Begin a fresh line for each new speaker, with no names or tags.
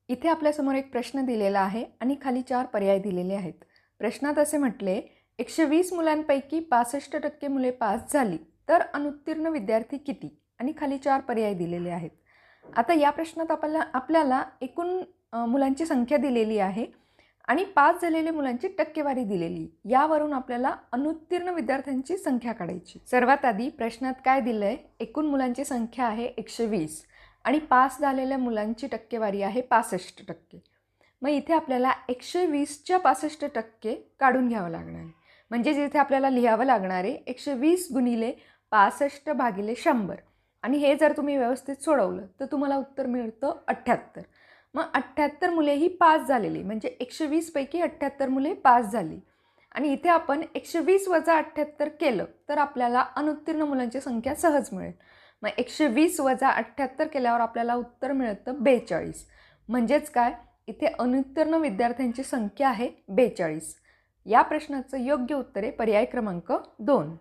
इथे आपल्यासमोर एक प्रश्न दिलेला आहे आणि खाली 4 पर्याय दिलेले आहेत. प्रश्नात असे म्हटले, 120 मुलांपैकी 65% मुले पास झाली, तर अनुत्तीर्ण विद्यार्थी किती? आणि खाली 4 पर्याय दिलेले आहेत. आता या प्रश्नात आपल्याला एकूण मुलांची संख्या दिलेली आहे आणि पास झालेल्या मुलांची टक्केवारी दिलेली. यावरून आपल्याला अनुत्तीर्ण विद्यार्थ्यांची संख्या काढायची. सर्वात आधी प्रश्नात काय दिलंय? एकूण मुलांची संख्या आहे 120 आणि पास झालेल्या मुलांची टक्केवारी आहे 65%. मग इथे आपल्याला 120च्या 65% काढून घ्यावं लागणार आहे. म्हणजे जिथे आपल्याला लिहावं लागणार आहे 120 गुणिले 65 भागिले 100. आणि हे जर तुम्ही व्यवस्थित सोडवलं तर तुम्हाला उत्तर मिळतं 78. मग 78 मुले ही पास झालेली, म्हणजे 120 पैकी 78 मुले पास झाली. आणि इथे आपण 120 वजा 78 केलं तर आपल्याला अनुत्तीर्ण मुलांची संख्या सहज मिळेल. मग 120 वजा 78 केल्यावर आपल्याला उत्तर मिळतं 42. म्हणजेच काय, इथे अनुत्तीर्ण विद्यार्थ्यांची संख्या आहे 42. या प्रश्नाचं योग्य उत्तर आहे पर्याय क्रमांक 2.